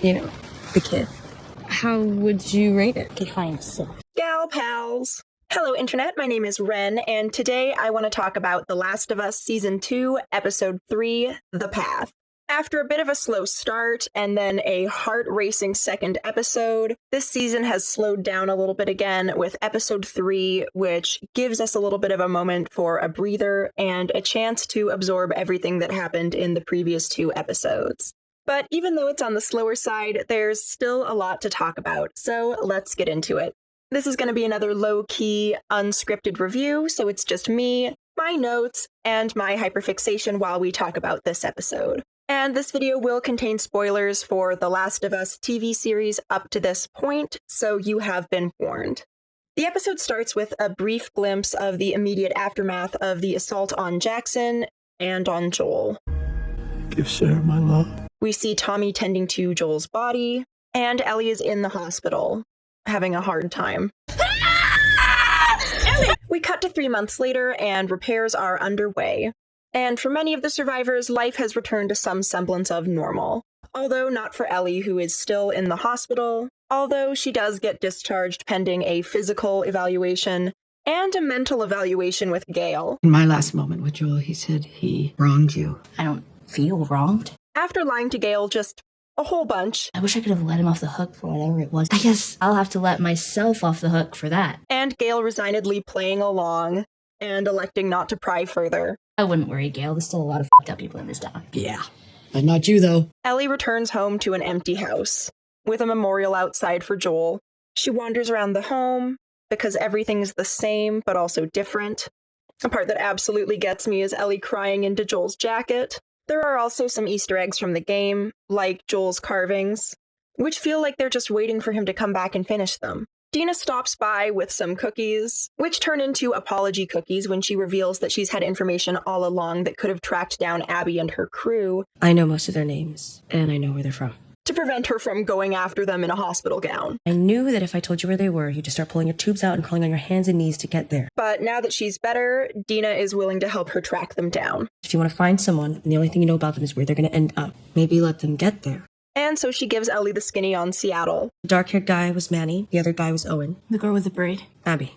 You know, the kid. How would you rate it? Okay, fine. So. Gal pals. Hello, Internet. My name is Ren, and today I want to talk about The Last of Us Season 2, Episode 3, The Path. After a bit of a slow start and then a heart-racing second episode, this season has slowed down a little bit again with Episode 3, which gives us a little bit of a moment for a breather and a chance to absorb everything that happened in the previous 2 episodes. But even though it's on the slower side, there's still a lot to talk about, so let's get into it. This is going to be another low-key, unscripted review, so it's just me, my notes, and my hyperfixation while we talk about this episode. And this video will contain spoilers for The Last of Us TV series up to this point, so you have been warned. The episode starts with a brief glimpse of the immediate aftermath of the assault on Jackson and on Joel. Give Sarah my love. We see Tommy tending to Joel's body, and Ellie is in the hospital, having a hard time. We cut to 3 months later, and repairs are underway. And for many of the survivors, life has returned to some semblance of normal. Although not for Ellie, who is still in the hospital, although she does get discharged pending a physical evaluation and a mental evaluation with Gale. In my last moment with Joel, he said he wronged you. I don't feel wronged. After lying to Gale just a whole bunch. I wish I could have let him off the hook for whatever it was. I guess I'll have to let myself off the hook for that. And Gale resignedly playing along and electing not to pry further. I wouldn't worry, Gale. There's still a lot of f***ed up people in this town. Yeah. But not you, though. Ellie returns home to an empty house, with a memorial outside for Joel. She wanders around the home, because everything's the same, but also different. A part that absolutely gets me is Ellie crying into Joel's jacket. There are also some Easter eggs from the game, like Joel's carvings, which feel like they're just waiting for him to come back and finish them. Dina stops by with some cookies, which turn into apology cookies when she reveals that she's had information all along that could have tracked down Abby and her crew. I know most of their names, and I know where they're from. To prevent her from going after them in a hospital gown. I knew that if I told you where they were, you'd just start pulling your tubes out and crawling on your hands and knees to get there. But now that she's better, Dina is willing to help her track them down. If you want to find someone, and the only thing you know about them is where they're going to end up, maybe let them get there. And so she gives Ellie the skinny on Seattle. The dark-haired guy was Manny, the other guy was Owen. The girl with the braid? Abby.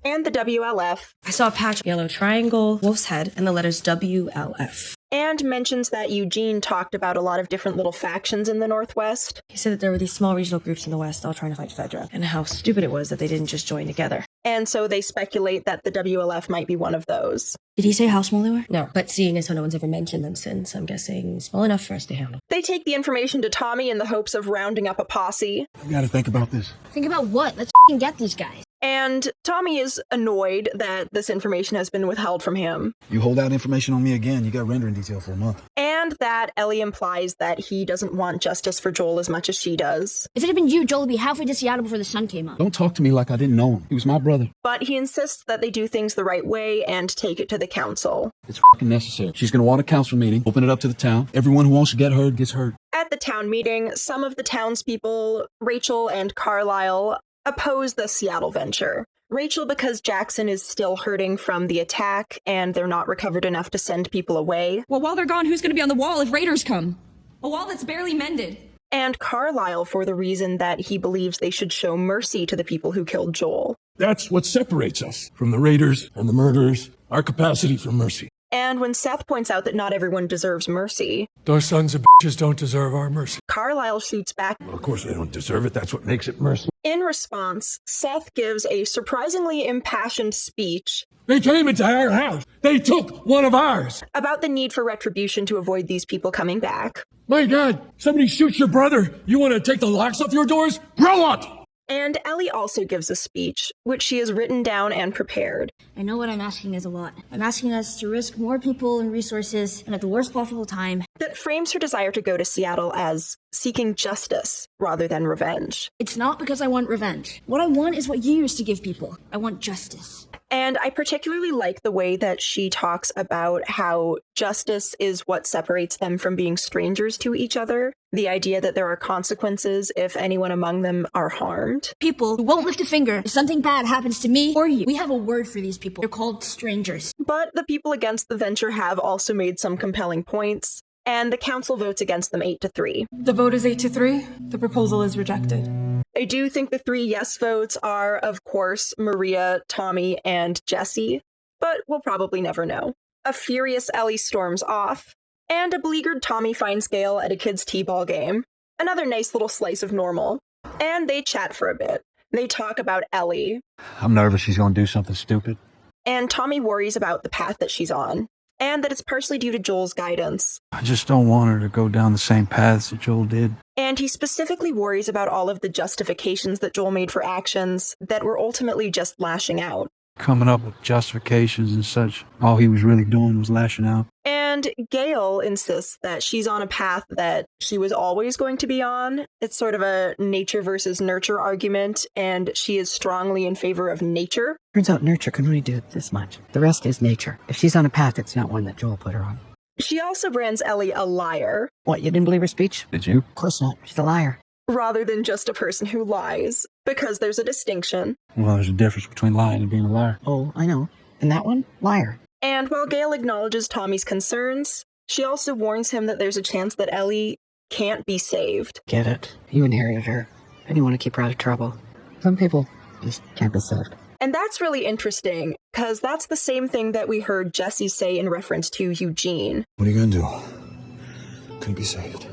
And the WLF. I saw a patch, yellow triangle, wolf's head, and the letters WLF. And mentions that Eugene talked about a lot of different little factions in the Northwest. He said that there were these small regional groups in the West all trying to fight Fedra, and how stupid it was that they didn't just join together. And so they speculate that the WLF might be one of those. Did he say how small they were? No, but seeing as how no one's ever mentioned them since, I'm guessing small enough for us to handle. They take the information to Tommy in the hopes of rounding up a posse. I gotta think about this. Think about what? Let's get these guys. And Tommy is annoyed that this information has been withheld from him. You hold out information on me again, you got rendering detail for a month. And that Ellie implies that he doesn't want justice for Joel as much as she does. If it had been you, Joel would be halfway to Seattle before the sun came up. Don't talk to me like I didn't know him. He was my brother. But he insists that they do things the right way and take it to the council. It's fucking necessary. She's gonna want a council meeting, open it up to the town. Everyone who wants to get heard gets heard. At the town meeting, some of the townspeople, Rachel and Carlisle, oppose the Seattle venture. Rachel because Jackson is still hurting from the attack and they're not recovered enough to send people away. Well, while they're gone, who's going to be on the wall if raiders come? A wall that's barely mended. And Carlisle for the reason that he believes they should show mercy to the people who killed Joel. That's what separates us from the raiders and the murderers, our capacity for mercy. And when Seth points out that not everyone deserves mercy, Those sons of bitches don't deserve our mercy. Carlisle shoots back. Well, of course they don't deserve it. That's what makes it mercy. In response, Seth gives a surprisingly impassioned speech They came into our house. They took one of ours. about the need for retribution to avoid these people coming back. My God, somebody shoots your brother. You want to take the locks off your doors? Grow up! And Ellie also gives a speech, which she has written down and prepared. I know what I'm asking is a lot. I'm asking us to risk more people and resources, and at the worst possible time. That frames her desire to go to Seattle as seeking justice rather than revenge. It's not because I want revenge. What I want is what you used to give people. I want justice. And I particularly like the way that she talks about how justice is what separates them from being strangers to each other. The idea that there are consequences if anyone among them are harmed. People who won't lift a finger if something bad happens to me or you. We have a word for these people. They're called strangers. But the people against the venture have also made some compelling points. and the council votes against them 8-3. The vote is 8-3. The proposal is rejected. I do think the 3 yes votes are, of course, Maria, Tommy, and Jesse, but we'll probably never know. A furious Ellie storms off, and a beleaguered Tommy finds Gail at a kids' t-ball game. Another nice little slice of normal. And they chat for a bit. They talk about Ellie. I'm nervous she's gonna do something stupid. And Tommy worries about the path that she's on, and that it's partially due to Joel's guidance. I just don't want her to go down the same paths that Joel did. And he specifically worries about all of the justifications that Joel made for actions that were ultimately just lashing out. Coming up with justifications and such. All he was really doing was lashing out. And Gail insists that she's on a path that she was always going to be on. It's sort of a nature versus nurture argument, and she is strongly in favor of nature. Turns out nurture can only do this much. The rest is nature. If she's on a path, it's not one that Joel put her on. She also brands Ellie a liar. What, you didn't believe her speech? Did you? Of course not. She's a liar. Rather than just a person who lies, because there's a distinction. Well, there's a difference between lying and being a liar. Oh, I know. And that one? Liar. And while Gail acknowledges Tommy's concerns, she also warns him that there's a chance that Ellie can't be saved. Get it. You inherited her. And you want to keep her out of trouble. Some people just can't be saved. And that's really interesting, because that's the same thing that we heard Jesse say in reference to Eugene. What are you gonna do? Couldn't be saved.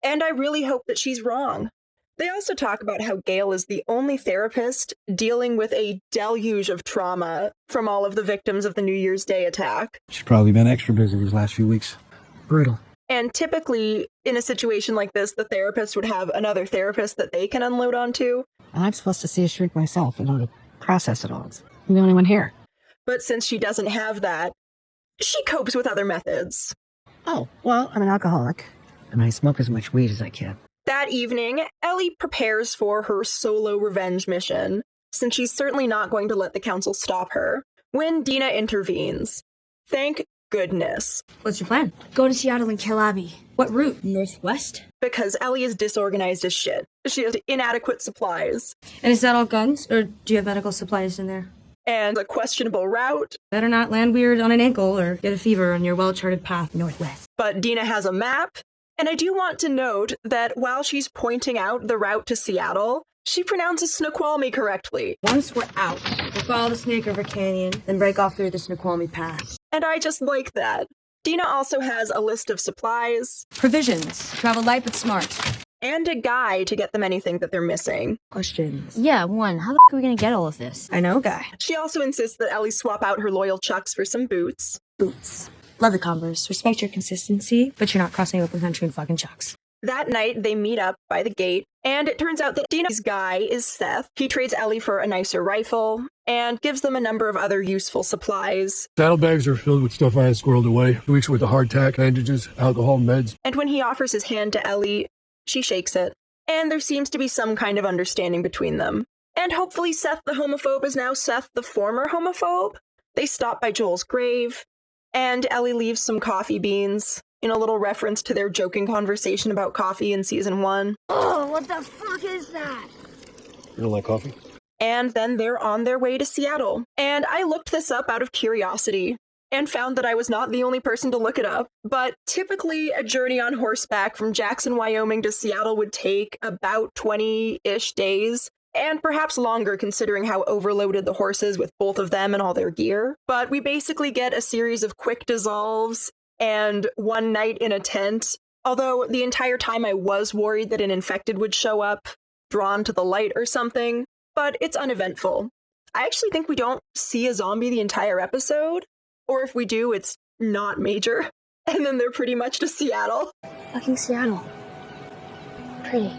And I really hope that she's wrong. They also talk about how Gail is the only therapist dealing with a deluge of trauma from all of the victims of the New Year's Day attack. She's probably been extra busy these last few weeks. Brutal. And typically, in a situation like this, the therapist would have another therapist that they can unload onto. And I'm supposed to see a shrink myself in order to process it all. I'm the only one here. But since she doesn't have that, she copes with other methods. Oh, well, I'm an alcoholic. And I smoke as much weed as I can. That evening, Ellie prepares for her solo revenge mission, since she's certainly not going to let the council stop her, when Dina intervenes. Thank goodness. What's your plan? Go to Seattle and kill Abby. What route? Northwest? Because Ellie is disorganized as shit. She has inadequate supplies, And is that all guns? Or do you have medical supplies in there? and a questionable route, Better not land weird on an ankle or get a fever on your well-charted path northwest. but Dina has a map. And I do want to note that while she's pointing out the route to Seattle, she pronounces Snoqualmie correctly. Once we're out, we'll follow the Snake River Canyon, then break off through the Snoqualmie Pass. And I just like that. Dina also has a list of supplies Provisions. Travel light but smart. and a guide to get them anything that they're missing. Questions? Yeah, one. How the f are we gonna get all of this? I know, guy. She also insists that Ellie swap out her loyal Chucks for some boots. Boots. Love the Converse. Respect your consistency, but you're not crossing open country in fucking Chucks. That night, they meet up by the gate, and it turns out that Dina's guy is Seth. He trades Ellie for a nicer rifle and gives them a number of other useful supplies. Saddlebags are filled with stuff I had squirreled away. 2 weeks worth of hardtack, bandages, alcohol, meds. And when he offers his hand to Ellie, she shakes it. And there seems to be some kind of understanding between them. And hopefully Seth the homophobe is now Seth the former homophobe. They stop by Joel's grave, and Ellie leaves some coffee beans in a little reference to their joking conversation about coffee in season 1. Oh, what the fuck is that? You don't like coffee? And then they're on their way to Seattle. And I looked this up out of curiosity and found that I was not the only person to look it up. But typically, a journey on horseback from Jackson, Wyoming to Seattle would take about 20-ish days, and perhaps longer considering how overloaded the horse is with both of them and all their gear. But we basically get a series of quick dissolves and one night in a tent. Although the entire time I was worried that an infected would show up, drawn to the light or something, but it's uneventful. I actually think we don't see a zombie the entire episode, or if we do, it's not major. And then they're pretty much to Seattle. Fucking Seattle. Pretty.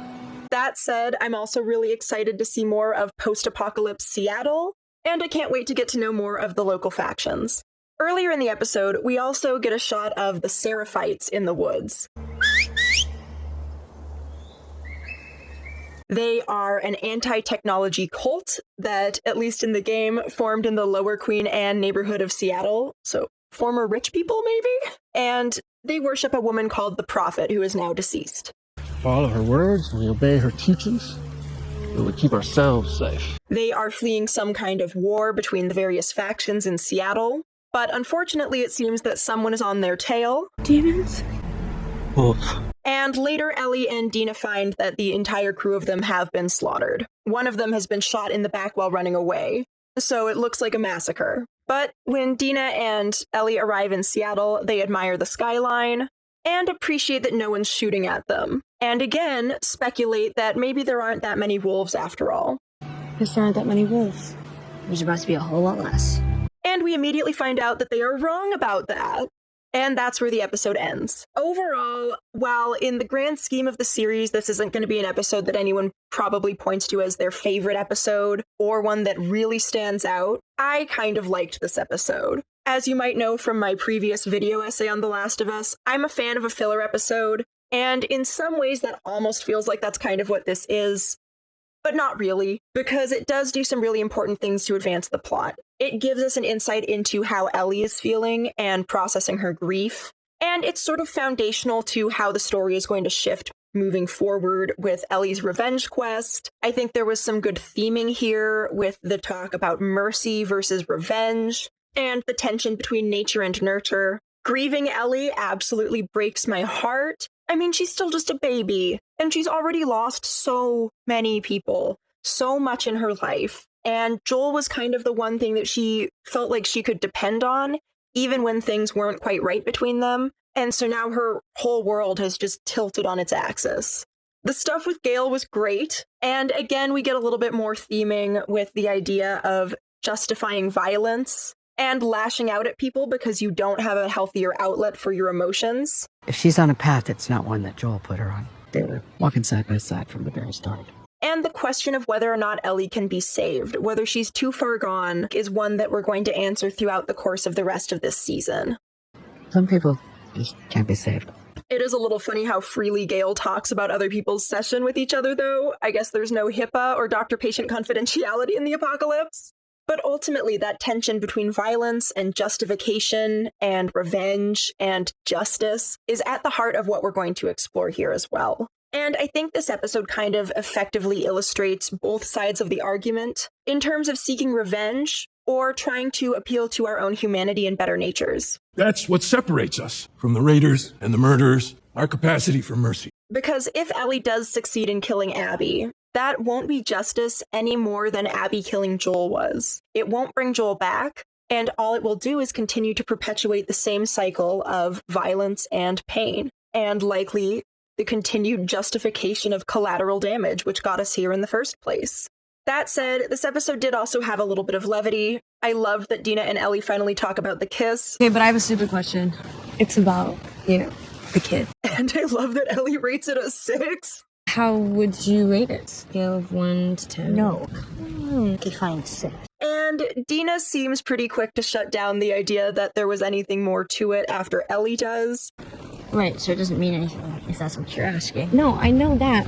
That said, I'm also really excited to see more of post-apocalypse Seattle, and I can't wait to get to know more of the local factions. Earlier in the episode, we also get a shot of the Seraphites in the woods. They are an anti-technology cult that, at least in the game, formed in the Lower Queen Anne neighborhood of Seattle, so former rich people, maybe? And they worship a woman called the Prophet, who is now deceased. Follow her words, we obey her teachings, and we keep ourselves safe. They are fleeing some kind of war between the various factions in Seattle, but unfortunately it seems that someone is on their tail. Demons? And later, Ellie and Dina find that the entire crew of them have been slaughtered. One of them has been shot in the back while running away, so it looks like a massacre. But when Dina and Ellie arrive in Seattle, they admire the skyline and appreciate that no one's shooting at them. And again, speculate that maybe there aren't that many wolves after all. Guess there aren't that many wolves. There's about to be a whole lot less. And we immediately find out that they are wrong about that. And that's where the episode ends. Overall, while in the grand scheme of the series, this isn't going to be an episode that anyone probably points to as their favorite episode or one that really stands out, I kind of liked this episode. As you might know from my previous video essay on The Last of Us, I'm a fan of a filler episode, and in some ways that almost feels like that's kind of what this is. But not really, because it does do some really important things to advance the plot. It gives us an insight into how Ellie is feeling and processing her grief, and it's sort of foundational to how the story is going to shift moving forward with Ellie's revenge quest. I think there was some good theming here with the talk about mercy versus revenge, and the tension between nature and nurture. Grieving Ellie absolutely breaks my heart. I mean, she's still just a baby, and she's already lost so many people, so much in her life. And Joel was kind of the one thing that she felt like she could depend on, even when things weren't quite right between them. And so now her whole world has just tilted on its axis. The stuff with Gale was great. And again, we get a little bit more theming with the idea of justifying violence and lashing out at people because you don't have a healthier outlet for your emotions. If she's on a path, it's not one that Joel put her on. They were walking side by side from the very start. And the question of whether or not Ellie can be saved, whether she's too far gone, is one that we're going to answer throughout the course of the rest of this season. Some people just can't be saved. It is a little funny how freely Gale talks about other people's session with each other, though. I guess there's no HIPAA or doctor-patient confidentiality in the apocalypse. But ultimately, that tension between violence and justification and revenge and justice is at the heart of what we're going to explore here as well. And I think this episode kind of effectively illustrates both sides of the argument in terms of seeking revenge or trying to appeal to our own humanity and better natures. That's what separates us from the raiders and the murderers, our capacity for mercy. Because if Ellie does succeed in killing Abby, that won't be justice any more than Abby killing Joel was. It won't bring Joel back, and all it will do is continue to perpetuate the same cycle of violence and pain, and likely the continued justification of collateral damage, which got us here in the first place. That said, this episode did also have a little bit of levity. I love that Dina and Ellie finally talk about the kiss. Okay, but I have a stupid question. It's about, the kid. And I love that Ellie rates it a 6. How would you rate it? Scale of 1 to 10? No. Define 6. And Dina seems pretty quick to shut down the idea that there was anything more to it after Ellie does. Right, so it doesn't mean anything, if that's what you're asking. No, I know that.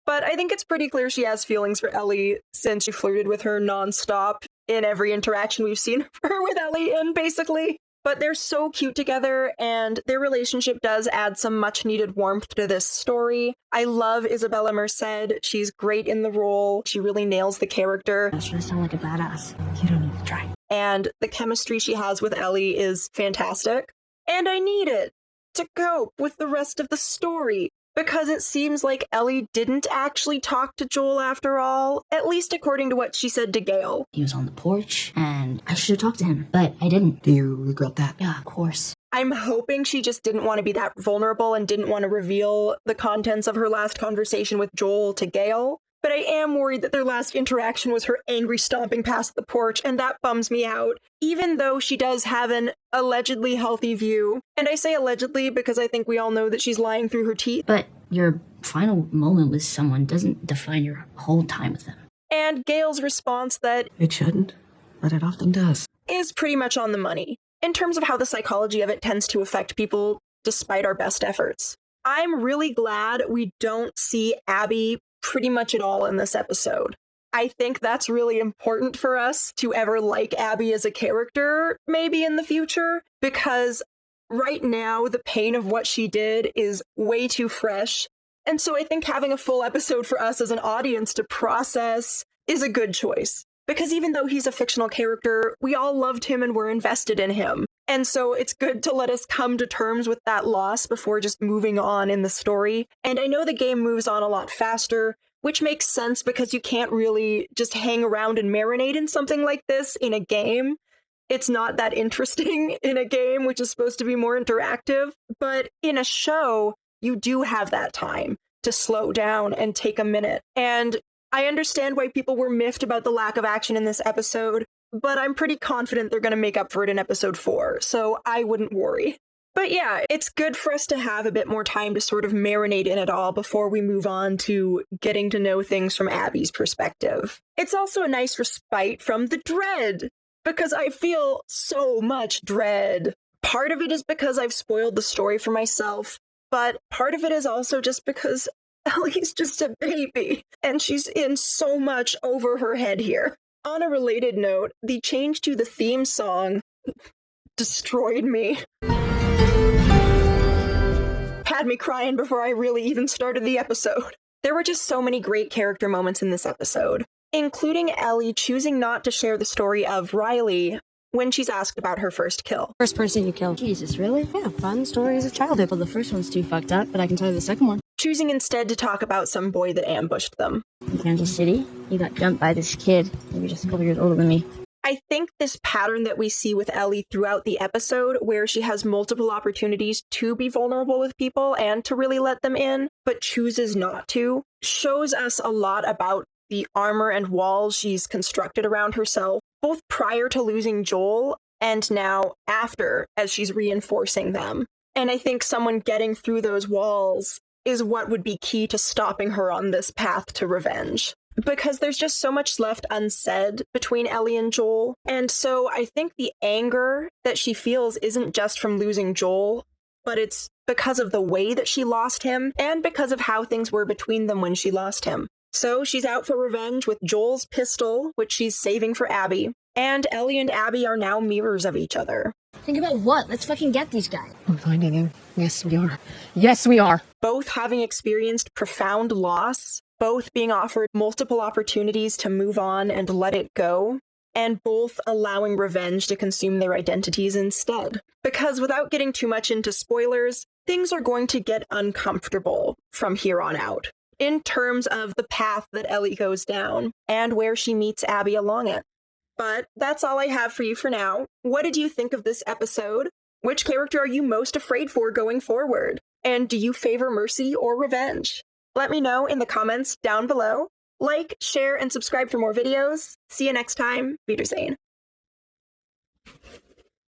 But I think it's pretty clear she has feelings for Ellie since she flirted with her nonstop in every interaction we've seen her with Ellie in, basically. But they're so cute together, and their relationship does add some much-needed warmth to this story. I love Isabella Merced. She's great in the role. She really nails the character. That's gonna sound like a badass. You don't need to try. And the chemistry she has with Ellie is fantastic. And I need it to cope with the rest of the story, because it seems like Ellie didn't actually talk to Joel after all, at least according to what she said to Gale. He was on the porch, and I should have talked to him, but I didn't. Do you regret that? Yeah, of course. I'm hoping she just didn't want to be that vulnerable and didn't want to reveal the contents of her last conversation with Joel to Gale. But I am worried that their last interaction was her angry stomping past the porch, and that bums me out, even though she does have an allegedly healthy view. And I say allegedly because I think we all know that she's lying through her teeth. But your final moment with someone doesn't define your whole time with them. And Gale's response that It shouldn't, but it often does. is pretty much on the money, in terms of how the psychology of it tends to affect people despite our best efforts. I'm really glad we don't see Abby pretty much at all in this episode. I think that's really important for us to ever like Abby as a character, maybe in the future, because right now the pain of what she did is way too fresh. And so I think having a full episode for us as an audience to process is a good choice. Because even though he's a fictional character, we all loved him and were invested in him. And so it's good to let us come to terms with that loss before just moving on in the story. And I know the game moves on a lot faster, which makes sense because you can't really just hang around and marinate in something like this in a game. It's not that interesting in a game, which is supposed to be more interactive. But in a show, you do have that time to slow down and take a minute. And I understand why people were miffed about the lack of action in this episode, but I'm pretty confident they're going to make up for it in episode 4, so I wouldn't worry. But yeah, it's good for us to have a bit more time to sort of marinate in it all before we move on to getting to know things from Abby's perspective. It's also a nice respite from the dread, because I feel so much dread. Part of it is because I've spoiled the story for myself, but part of it is also just because Ellie's just a baby, and she's in so much over her head here. On a related note, the change to the theme song destroyed me. Had me crying before I really even started the episode. There were just so many great character moments in this episode, including Ellie choosing not to share the story of Riley when she's asked about her first kill. First person you killed. Jesus, really? Yeah, fun stories of childhood. Well, the first one's too fucked up, but I can tell you the second one. Choosing instead to talk about some boy that ambushed them. In Kansas City, he got jumped by this kid, maybe just a couple years older than me. I think this pattern that we see with Ellie throughout the episode, where she has multiple opportunities to be vulnerable with people and to really let them in, but chooses not to, shows us a lot about the armor and walls she's constructed around herself, both prior to losing Joel and now after, as she's reinforcing them. And I think someone getting through those walls is what would be key to stopping her on this path to revenge. Because there's just so much left unsaid between Ellie and Joel. And so I think the anger that she feels isn't just from losing Joel, but it's because of the way that she lost him and because of how things were between them when she lost him. So she's out for revenge with Joel's pistol, which she's saving for Abby. And Ellie and Abby are now mirrors of each other. Think about what? Let's fucking get these guys. We're finding him. Yes, we are. Yes, we are. Both having experienced profound loss, both being offered multiple opportunities to move on and let it go, and both allowing revenge to consume their identities instead. Because without getting too much into spoilers, things are going to get uncomfortable from here on out, in terms of the path that Ellie goes down and where she meets Abby along it. But that's all I have for you for now. What did you think of this episode? Which character are you most afraid for going forward? And do you favor mercy or revenge? Let me know in the comments down below. Like, share, and subscribe for more videos. See you next time. Wiedersehen.